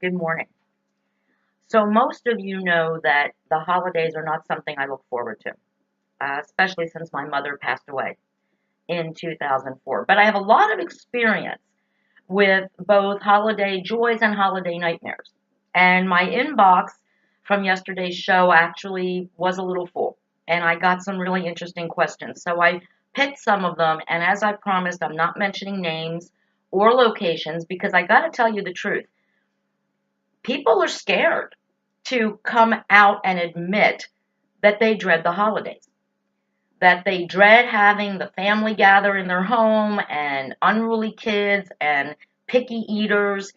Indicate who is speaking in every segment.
Speaker 1: Good morning. So, most of you know that the holidays are not something I look forward to, especially since my mother passed away in 2004. But I have a lot of experience with both holiday joys and holiday nightmares. And my inbox from yesterday's show actually was a little full, and I got some really interesting questions. So, I picked some of them, and as I promised, I'm not mentioning names or locations because I got to tell you the truth. People are scared to come out and admit that they dread the holidays, that they dread having the family gather in their home and unruly kids and picky eaters.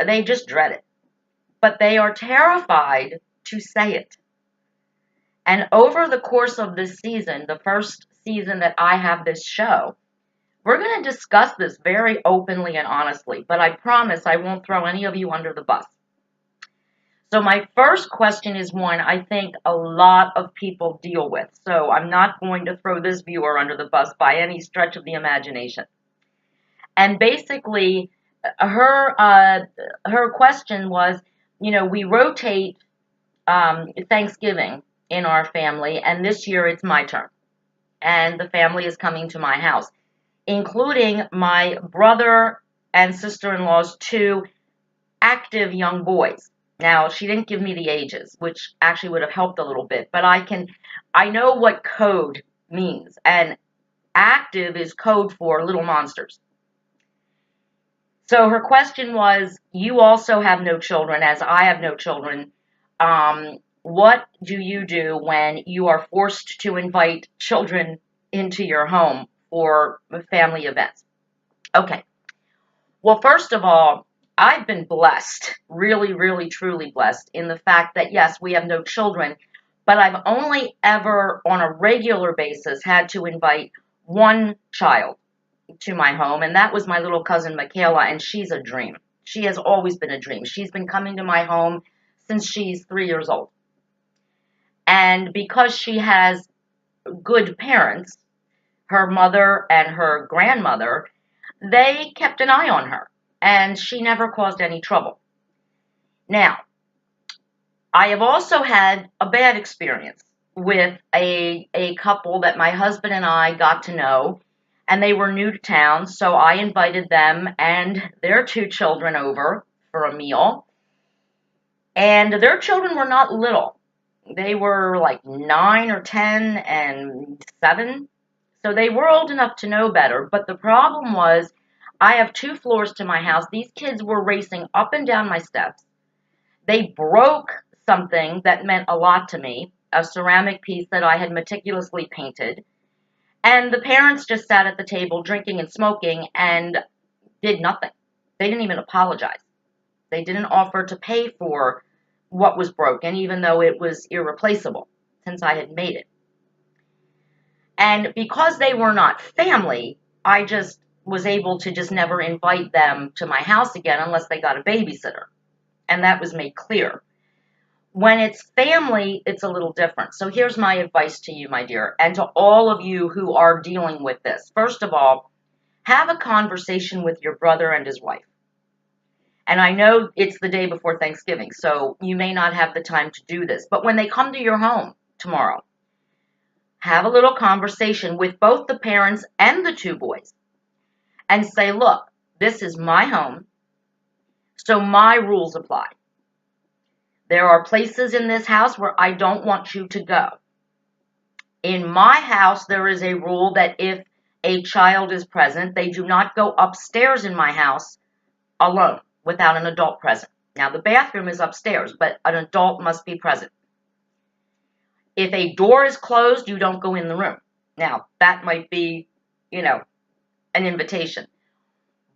Speaker 1: They just dread it. But they are terrified to say it. And over the course of this season, the first season that I have this show, we're going to discuss this very openly and honestly, but I promise I won't throw any of you under the bus. So my first question is one I think a lot of people deal with. So I'm not going to throw this viewer under the bus by any stretch of the imagination. And basically, her question was, we rotate Thanksgiving in our family, and this year it's my turn, and the family is coming to my house, including my brother and sister-in-law's two active young boys. Now, she didn't give me the ages, which actually would have helped a little bit, but I know what code means, and active is code for little monsters. So her question was, you also have no children, as I have no children. What do you do when you are forced to invite children into your home for family events? Okay. Well, first of all, I've been blessed, really, really, truly blessed in the fact that, yes, we have no children, but I've only ever, on a regular basis, had to invite one child to my home, and that was my little cousin, Michaela, and she's a dream. She has always been a dream. She's been coming to my home since she's 3 years old. And because she has good parents, her mother and her grandmother, they kept an eye on her, and she never caused any trouble. Now, I have also had a bad experience with a couple that my husband and I got to know, and they were new to town, so I invited them and their two children over for a meal. And their children were not little. They were like 9 or 10 and 7. So they were old enough to know better. But the problem was, I have 2 floors to my house. These kids were racing up and down my steps. They broke something that meant a lot to me, a ceramic piece that I had meticulously painted. And the parents just sat at the table drinking and smoking and did nothing. They didn't even apologize. They didn't offer to pay for what was broken, even though it was irreplaceable since I had made it. And because they were not family, I just was able to just never invite them to my house again unless they got a babysitter. And that was made clear. When it's family, it's a little different. So here's my advice to you, my dear, and to all of you who are dealing with this. First of all, have a conversation with your brother and his wife. And I know it's the day before Thanksgiving, so you may not have the time to do this. But when they come to your home tomorrow, have a little conversation with both the parents and the 2 boys and say, look, this is my home, so my rules apply. There are places in this house where I don't want you to go. In my house, there is a rule that if a child is present, they do not go upstairs in my house alone without an adult present. Now, the bathroom is upstairs, but an adult must be present. If a door is closed, you don't go in the room. Now, that might be, an invitation.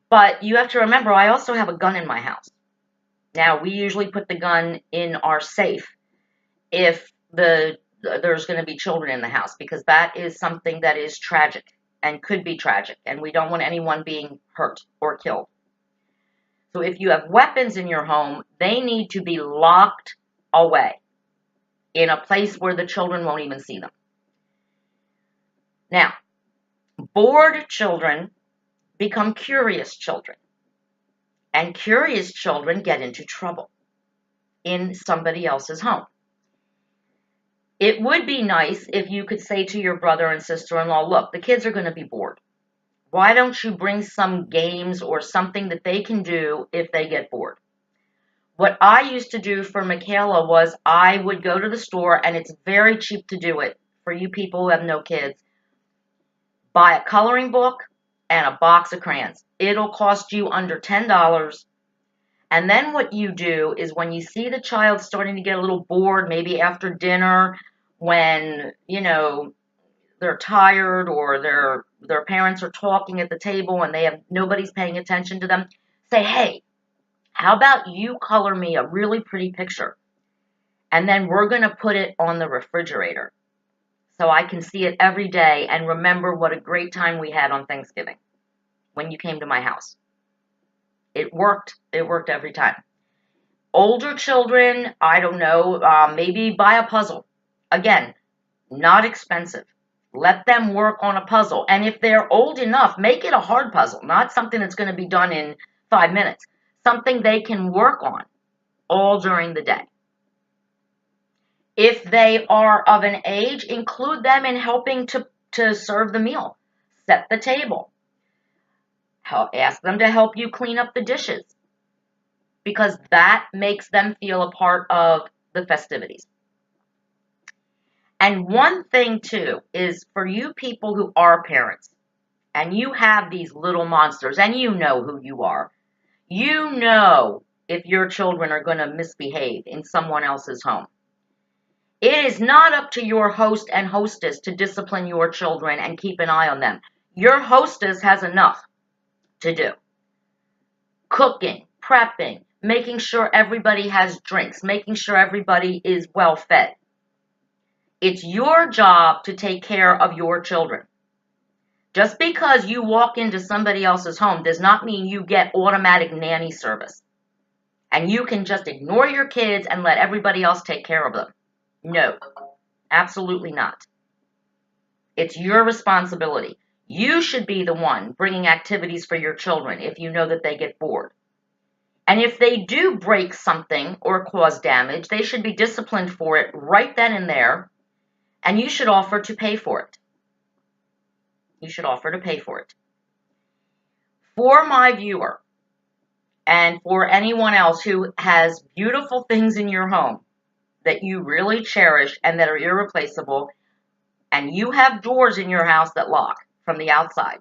Speaker 1: But you have to remember, I also have a gun in my house. Now, we usually put the gun in our safe if there's going to be children in the house, because that is something that is tragic and could be tragic, and we don't want anyone being hurt or killed. So if you have weapons in your home, they need to be locked away in a place where the children won't even see them. Now, bored children become curious children. And curious children get into trouble in somebody else's home. It would be nice if you could say to your brother and sister-in-law, look, the kids are going to be bored. Why don't you bring some games or something that they can do if they get bored? What I used to do for Michaela was I would go to the store, and it's very cheap to do it for you people who have no kids. Buy a coloring book and a box of crayons. It'll cost you under $10. And then what you do is when you see the child starting to get a little bored, maybe after dinner, when, they're tired or their parents are talking at the table and nobody's paying attention to them, say, hey, how about you color me a really pretty picture? And then we're going to put it on the refrigerator so I can see it every day and remember what a great time we had on Thanksgiving when you came to my house. It worked. It worked every time. Older children, I don't know, maybe buy a puzzle. Again, not expensive. Let them work on a puzzle. And if they're old enough, make it a hard puzzle, not something that's going to be done in 5 minutes. Something they can work on all during the day. If they are of an age, include them in helping to serve the meal. Set the table. Ask them to help you clean up the dishes, because that makes them feel a part of the festivities. And one thing, too, is for you people who are parents, and you have these little monsters, and you know who you are. You know if your children are going to misbehave in someone else's home. It is not up to your host and hostess to discipline your children and keep an eye on them. Your hostess has enough to do. Cooking, prepping, making sure everybody has drinks, making sure everybody is well fed. It's your job to take care of your children. Just because you walk into somebody else's home does not mean you get automatic nanny service. And you can just ignore your kids and let everybody else take care of them. No, absolutely not. It's your responsibility. You should be the one bringing activities for your children if you know that they get bored. And if they do break something or cause damage, they should be disciplined for it right then and there. And you should offer to pay for it. You should offer to pay for it. For my viewer, and for anyone else who has beautiful things in your home that you really cherish and that are irreplaceable, and you have doors in your house that lock from the outside,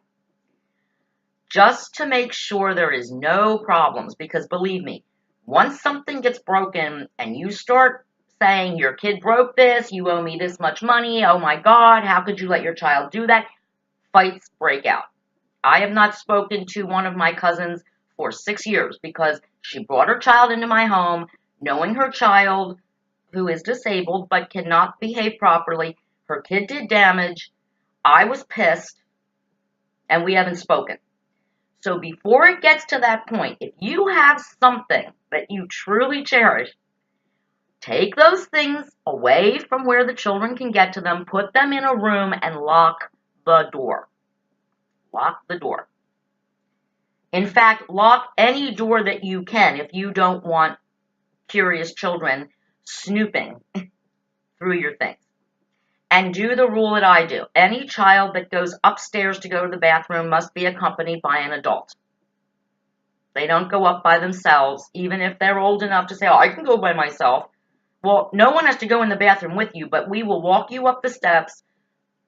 Speaker 1: just to make sure there is no problems, because believe me, once something gets broken and you start saying your kid broke this, you owe me this much money, oh my God, how could you let your child do that? Fights break out. I have not spoken to one of my cousins for 6 years because she brought her child into my home, knowing her child, who is disabled but cannot behave properly. Her kid did damage. I was pissed, and we haven't spoken. So before it gets to that point, if you have something that you truly cherish, take those things away from where the children can get to them, put them in a room, and lock the door. Lock the door. In fact, lock any door that you can if you don't want curious children snooping through your things. And do the rule that I do. Any child that goes upstairs to go to the bathroom must be accompanied by an adult. They don't go up by themselves, even if they're old enough to say, oh, I can go by myself. Well, no one has to go in the bathroom with you, but we will walk you up the steps,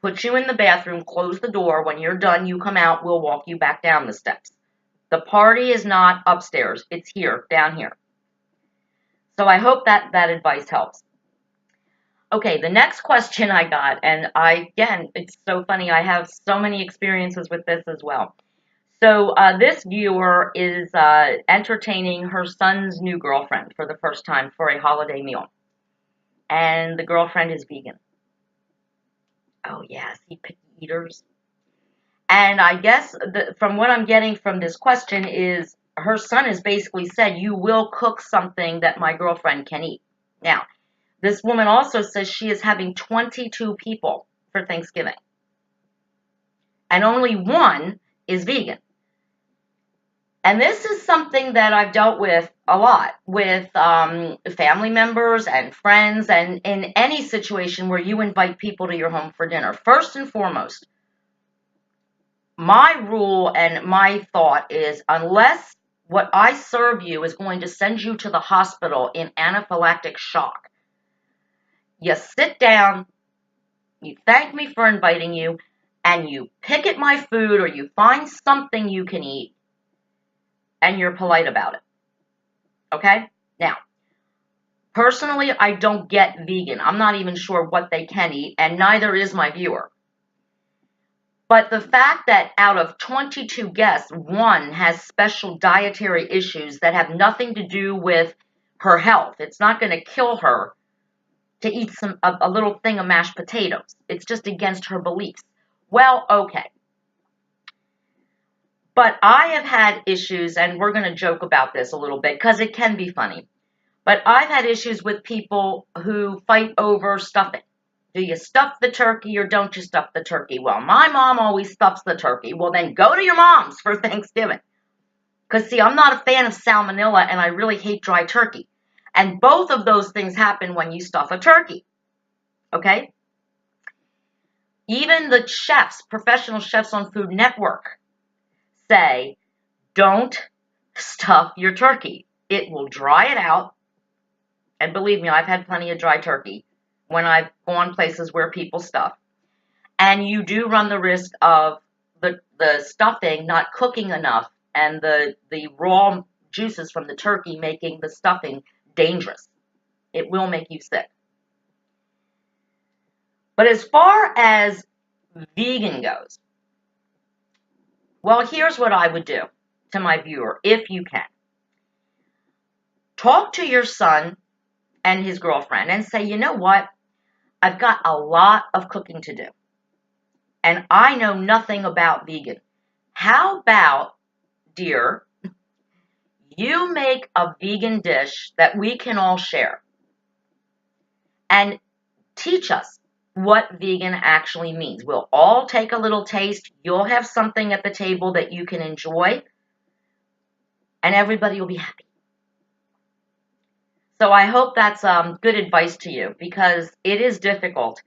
Speaker 1: put you in the bathroom, close the door. When you're done, you come out, we'll walk you back down the steps. The party is not upstairs. It's here, down here. So I hope that advice helps. Okay, the next question I got, and again, it's so funny. I have so many experiences with this as well. So this viewer is entertaining her son's new girlfriend for the first time for a holiday meal. And the girlfriend is vegan. Oh, yeah, see, picky eaters. And I guess from what I'm getting from this question is her son has basically said, you will cook something that my girlfriend can eat. Now, this woman also says she is having 22 people for Thanksgiving. And only one is vegan. And this is something that I've dealt with a lot with family members and friends, and in any situation where you invite people to your home for dinner. First and foremost, my rule and my thought is, unless what I serve you is going to send you to the hospital in anaphylactic shock, you sit down, you thank me for inviting you, and you pick at my food or you find something you can eat, and you're polite about it. Okay? Now, personally, I don't get vegan. I'm not even sure what they can eat, and neither is my viewer. But the fact that out of 22 guests, one has special dietary issues that have nothing to do with her health. It's not going to kill her to eat a little thing of mashed potatoes. It's just against her beliefs. Well, okay. But I have had issues, and we're going to joke about this a little bit because it can be funny. But I've had issues with people who fight over stuffing. Do you stuff the turkey or don't you stuff the turkey? Well, my mom always stuffs the turkey. Well, then go to your mom's for Thanksgiving. Because, see, I'm not a fan of salmonella, and I really hate dry turkey. And both of those things happen when you stuff a turkey. Okay? Even the chefs, professional chefs on Food Network, say, don't stuff your turkey. It will dry it out. And believe me, I've had plenty of dry turkey when I've gone places where people stuff. And you do run the risk of the stuffing not cooking enough and the raw juices from the turkey making the stuffing dangerous. It will make you sick. But as far as vegan goes, well, here's what I would do to my viewer, if you can. Talk to your son and his girlfriend and say, you know what? I've got a lot of cooking to do. And I know nothing about vegan. How about, dear, you make a vegan dish that we can all share and teach us what vegan actually means. We'll all take a little taste. You'll have something at the table that you can enjoy, and everybody will be happy. So I hope that's good advice to you, because it is difficult.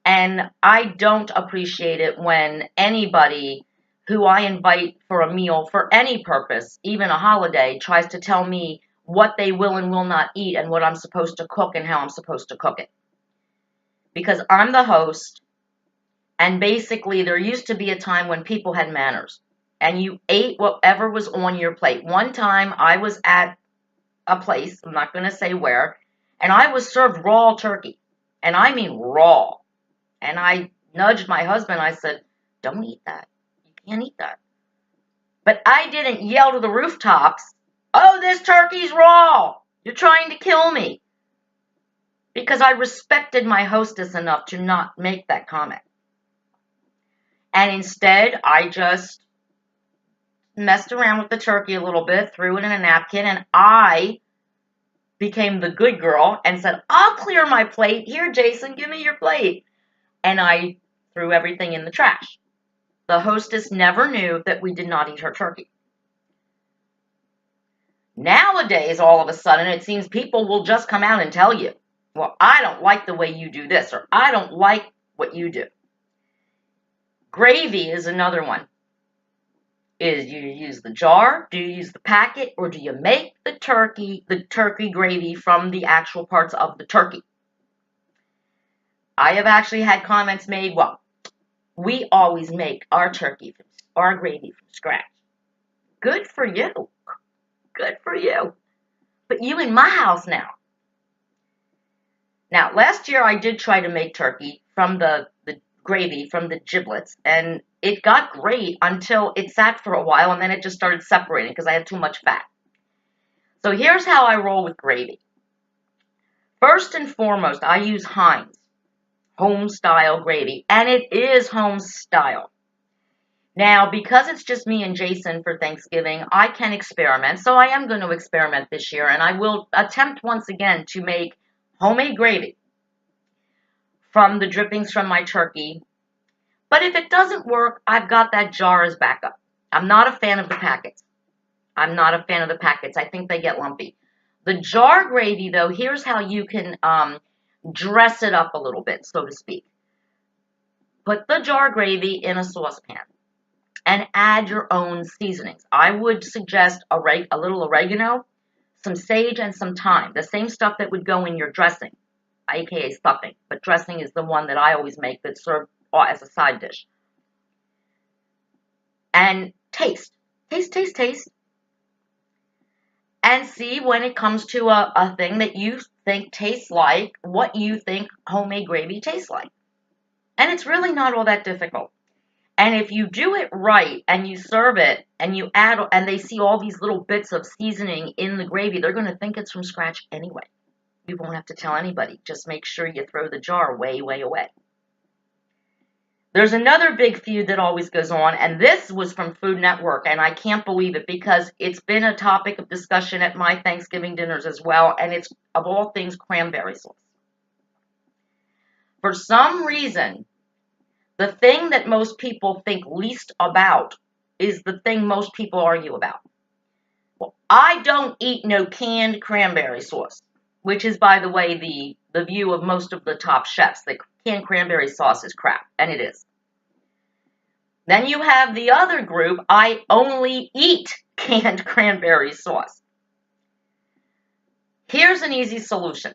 Speaker 1: And I don't appreciate it when anybody who I invite for a meal for any purpose, even a holiday, tries to tell me what they will and will not eat and what I'm supposed to cook and how I'm supposed to cook it. Because I'm the host, and basically there used to be a time when people had manners, and you ate whatever was on your plate. One time I was at a place, I'm not going to say where, and I was served raw turkey. And I mean raw. And I nudged my husband. I said, don't eat that. You can't eat that. But I didn't yell to the rooftops, oh, this turkey's raw. You're trying to kill me. Because I respected my hostess enough to not make that comment. And instead, I just messed around with the turkey a little bit, threw it in a napkin, and I became the good girl and said, I'll clear my plate. Here, Jason, give me your plate. And I threw everything in the trash. The hostess never knew that we did not eat her turkey. Nowadays, all of a sudden, it seems people will just come out and tell you, well, I don't like the way you do this, or I don't like what you do. Gravy is another one. Is you use the jar, do you use the packet, or do you make the turkey gravy from the actual parts of the turkey? I have actually had comments made, well, we always make our gravy from scratch. Good for you. Good for you. But you in my house now. Now, last year I did try to make turkey from the gravy from the giblets, and it got great until it sat for a while, and then it just started separating because I had too much fat. So here's how I roll with gravy. First and foremost, I use Heinz home-style gravy, and it is home-style. Now, because it's just me and Jason for Thanksgiving, I can experiment, so I am going to experiment this year, and I will attempt once again to make homemade gravy from the drippings from my turkey. But if it doesn't work, I've got that jar as backup. I'm not a fan of the packets. I'm not a fan of the packets. I think they get lumpy. The jar gravy, though, here's how you can dress it up a little bit, so to speak. Put the jar gravy in a saucepan and add your own seasonings. I would suggest a little oregano, some sage, and some thyme. The same stuff that would go in your dressing, aka stuffing. But dressing is the one that I always make that's served as a side dish. And taste. Taste, taste, taste. And see when it comes to a thing that you think tastes like what you think homemade gravy tastes like. And it's really not all that difficult. And if you do it right and you serve it and you add, and they see all these little bits of seasoning in the gravy, they're going to think it's from scratch anyway. You won't have to tell anybody. Just make sure you throw the jar way, way away. There's another big feud that always goes on, and this was from Food Network, and I can't believe it because it's been a topic of discussion at my Thanksgiving dinners as well, and it's, of all things, cranberry sauce. For some reason, the thing that most people think least about is the thing most people argue about. Well, I don't eat no canned cranberry sauce, which is, by the way, the view of most of the top chefs. The canned cranberry sauce is crap, and it is. Then you have the other group, I only eat canned cranberry sauce. Here's an easy solution.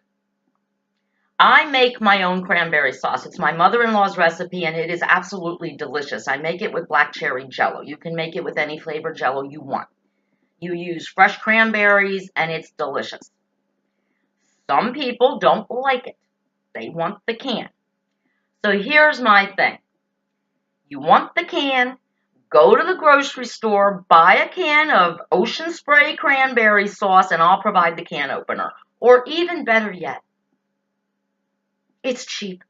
Speaker 1: I make my own cranberry sauce. It's my mother-in-law's recipe, and it is absolutely delicious. I make it with black cherry jello. You can make it with any flavored jello you want. You use fresh cranberries, and it's delicious. Some people don't like it. They want the can. So here's my thing. You want the can, go to the grocery store, buy a can of Ocean Spray cranberry sauce, and I'll provide the can opener. Or even better yet, it's cheap.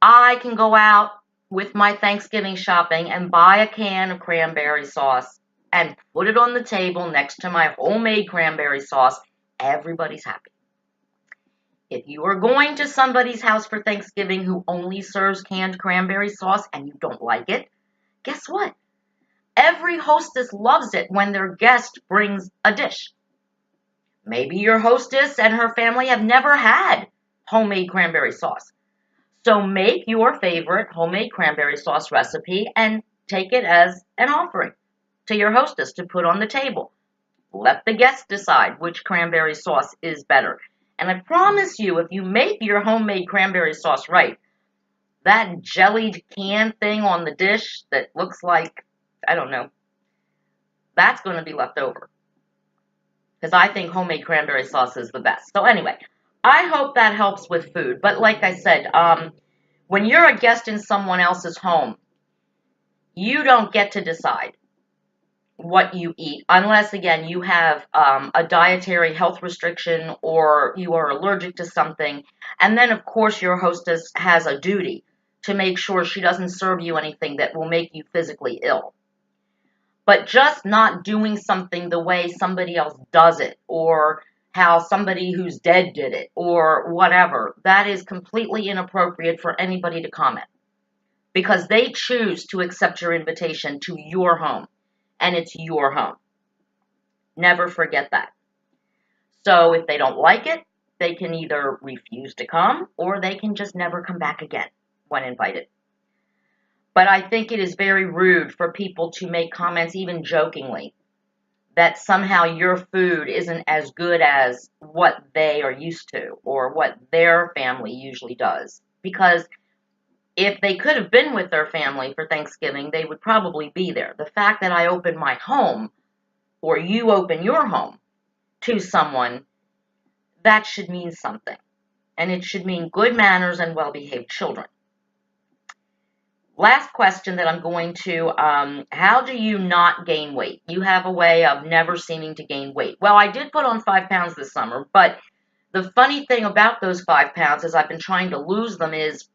Speaker 1: I can go out with my Thanksgiving shopping and buy a can of cranberry sauce and put it on the table next to my homemade cranberry sauce. Everybody's happy. If you are going to somebody's house for Thanksgiving who only serves canned cranberry sauce and you don't like it, guess what? Every hostess loves it when their guest brings a dish. Maybe your hostess and her family have never had homemade cranberry sauce. So make your favorite homemade cranberry sauce recipe and take it as an offering to your hostess to put on the table. Let the guest decide which cranberry sauce is better. And I promise you, if you make your homemade cranberry sauce right, that jellied can thing on the dish that looks like, I don't know, that's going to be left over. Because I think homemade cranberry sauce is the best. So anyway, I hope that helps with food. But like I said, when you're a guest in someone else's home, you don't get to decide what you eat unless, again, you have a dietary health restriction or you are allergic to something. And then, of course, your hostess has a duty to make sure she doesn't serve you anything that will make you physically ill. But just not doing something the way somebody else does it or how somebody who's dead did it or whatever, that is completely inappropriate for anybody to comment because they choose to accept your invitation to your home. And it's your home. Never forget that. So if they don't like it, they can either refuse to come or they can just never come back again when invited. But I think it is very rude for people to make comments, even jokingly, that somehow your food isn't as good as what they are used to or what their family usually does. Because if they could have been with their family for Thanksgiving, they would probably be there. The fact that I open my home, or you open your home to someone, that should mean something. And it should mean good manners and well-behaved children. Last question that I'm going to, how do you not gain weight? You have a way of never seeming to gain weight. Well, I did put on 5 pounds this summer, but the funny thing about those 5 pounds as I've been trying to lose them is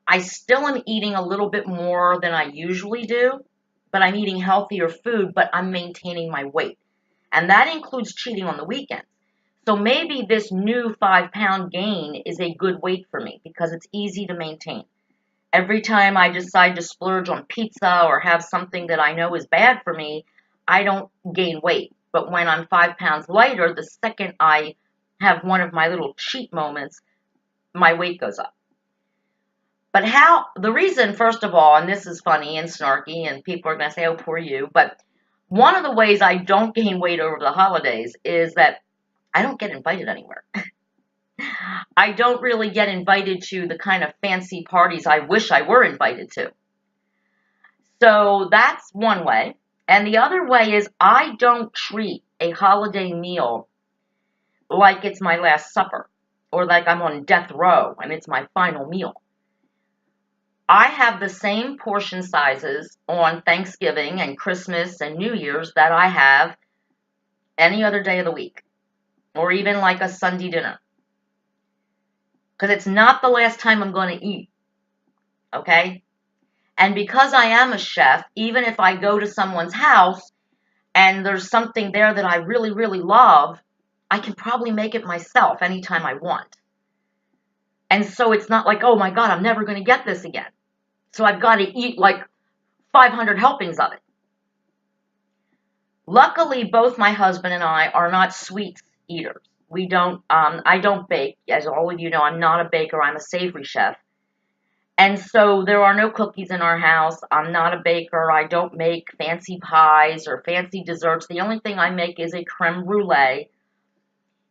Speaker 1: I still am eating a little bit more than I usually do, but I'm eating healthier food, but I'm maintaining my weight. And that includes cheating on the weekends. So maybe this new 5-pound gain is a good weight for me because it's easy to maintain. Every time I decide to splurge on pizza or have something that I know is bad for me, I don't gain weight. But when I'm 5 pounds lighter, the second I have one of my little cheat moments, my weight goes up. But the reason, first of all, and this is funny and snarky, and people are going to say, oh, poor you, but one of the ways I don't gain weight over the holidays is that I don't get invited anywhere. I don't really get invited to the kind of fancy parties I wish I were invited to. So that's one way. And the other way is I don't treat a holiday meal like it's my last supper or like I'm on death row and it's my final meal. I have the same portion sizes on Thanksgiving and Christmas and New Year's that I have any other day of the week, or even like a Sunday dinner. Because it's not the last time I'm going to eat, okay? And because I am a chef, even if I go to someone's house and there's something there that I really, really love, I can probably make it myself anytime I want. And so it's not like, oh my God, I'm never going to get this again. So I've got to eat like 500 helpings of it. Luckily, both my husband and I are not sweet eaters. I don't bake. As all of you know, I'm not a baker. I'm a savory chef. And so there are no cookies in our house. I'm not a baker. I don't make fancy pies or fancy desserts. The only thing I make is a creme brulee.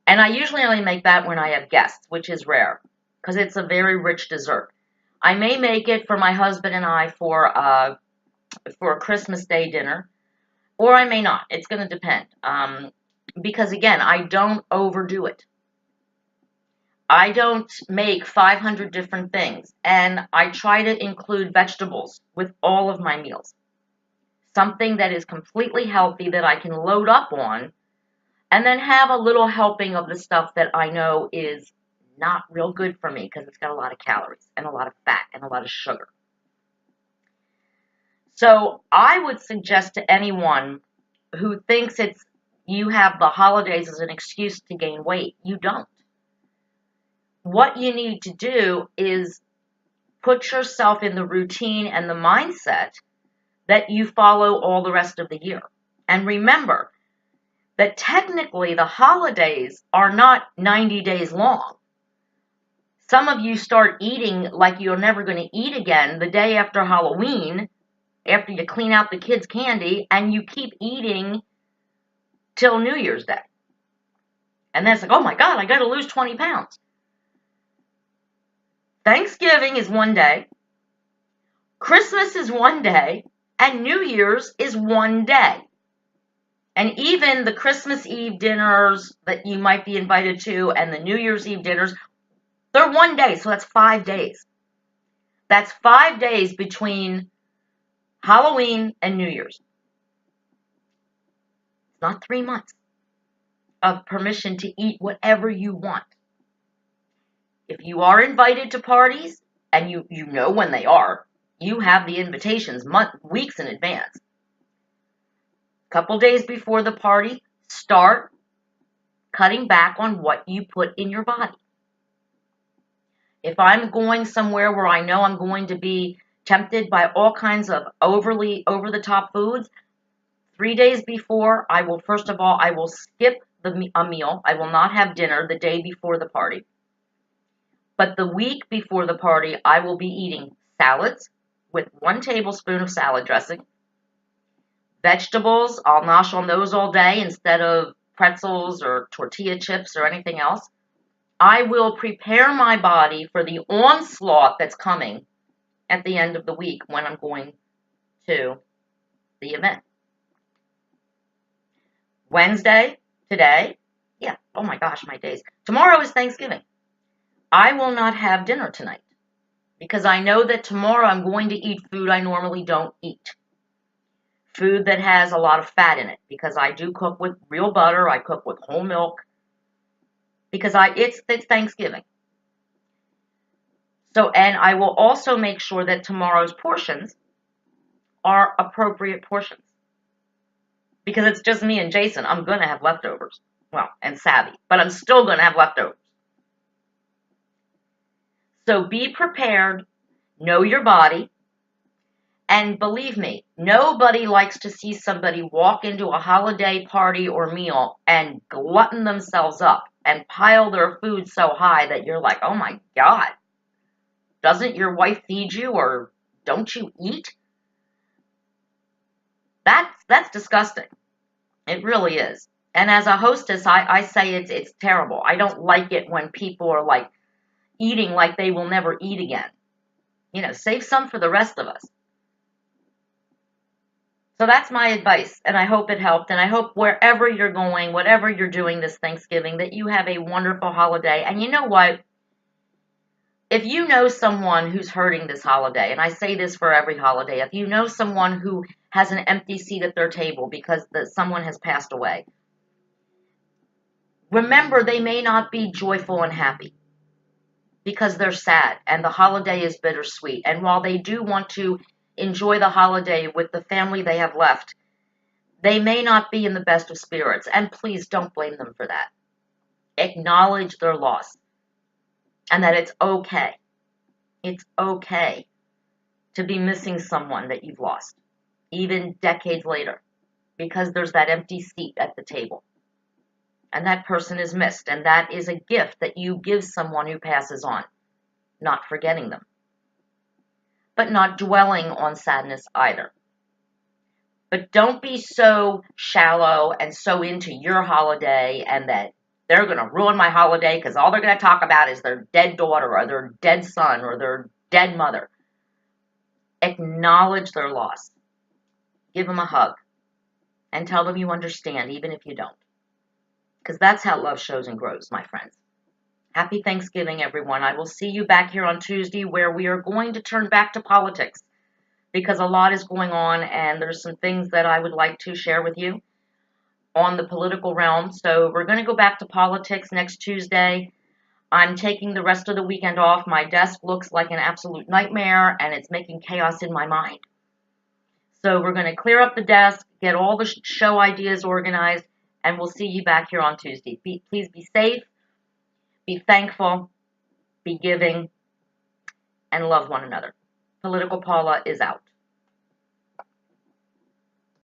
Speaker 1: And I usually only make that when I have guests, which is rare because it's a very rich dessert. I may make it for my husband and I for a Christmas Day dinner, or I may not. It's going to depend. Because again, I don't overdo it. I don't make 500 different things, and I try to include vegetables with all of my meals. Something that is completely healthy that I can load up on, and then have a little helping of the stuff that I know is not real good for me because it's got a lot of calories and a lot of fat and a lot of sugar. So I would suggest to anyone who thinks you have the holidays as an excuse to gain weight, you don't. What you need to do is put yourself in the routine and the mindset that you follow all the rest of the year. And remember that technically the holidays are not 90 days long. Some of you start eating like you're never going to eat again the day after Halloween, after you clean out the kids' candy, and you keep eating till New Year's Day. And then it's like, oh my God, I got to lose 20 pounds. Thanksgiving is one day, Christmas is one day, and New Year's is one day. And even the Christmas Eve dinners that you might be invited to and the New Year's Eve dinners, they're one day, so that's 5 days. That's 5 days between Halloween and New Year's. It's not 3 months of permission to eat whatever you want. If you are invited to parties, and you know when they are, you have the invitations weeks in advance. A couple days before the party, start cutting back on what you put in your body. If I'm going somewhere where I know I'm going to be tempted by all kinds of over-the-top foods, 3 days before, I will skip a meal. I will not have dinner the day before the party. But the week before the party, I will be eating salads with 1 tablespoon of salad dressing. Vegetables, I'll nosh on those all day instead of pretzels or tortilla chips or anything else. I will prepare my body for the onslaught that's coming at the end of the week when I'm going to the event. Wednesday, today, oh my gosh, my days. Tomorrow is Thanksgiving. I will not have dinner tonight because I know that tomorrow I'm going to eat food I normally don't eat. Food that has a lot of fat in it because I do cook with real butter. I cook with whole milk because it's Thanksgiving. So, and I will also make sure that tomorrow's portions are appropriate portions because it's just me and Jason. I'm going to have leftovers. Well, and Savvy, but I'm still going to have leftovers. So be prepared, know your body, And believe me, nobody likes to see somebody walk into a holiday party or meal and glutton themselves up and pile their food so high that you're like, oh my God, doesn't your wife feed you or don't you eat? That's disgusting. It really is. And as a hostess, I say it's terrible. I don't like it when people are like eating like they will never eat again. Save some for the rest of us. So that's my advice, and I hope it helped. And I hope wherever you're going, whatever you're doing this Thanksgiving, that you have a wonderful holiday. And you know what? If you know someone who's hurting this holiday, and I say this for every holiday, if you know someone who has an empty seat at their table because someone has passed away, remember they may not be joyful and happy because they're sad, and the holiday is bittersweet. And while they do want to enjoy the holiday with the family they have left, they may not be in the best of spirits, and please don't blame them for that. Acknowledge their loss and that it's okay. It's okay to be missing someone that you've lost, even decades later, because there's that empty seat at the table. And that person is missed, and that is a gift that you give someone who passes on, not forgetting them, but not dwelling on sadness either. But don't be so shallow and so into your holiday and that they're going to ruin my holiday because all they're going to talk about is their dead daughter or their dead son or their dead mother. Acknowledge their loss. Give them a hug and tell them you understand, even if you don't. Because that's how love shows and grows, my friends. Happy Thanksgiving, everyone. I will see you back here on Tuesday where we are going to turn back to politics, because a lot is going on and there's some things that I would like to share with you on the political realm. So we're going to go back to politics next Tuesday. I'm taking the rest of the weekend off. My desk looks like an absolute nightmare and it's making chaos in my mind. So we're going to clear up the desk, get all the show ideas organized, and we'll see you back here on Tuesday. Please be safe, be thankful, be giving, and love one another. Political Paula is out.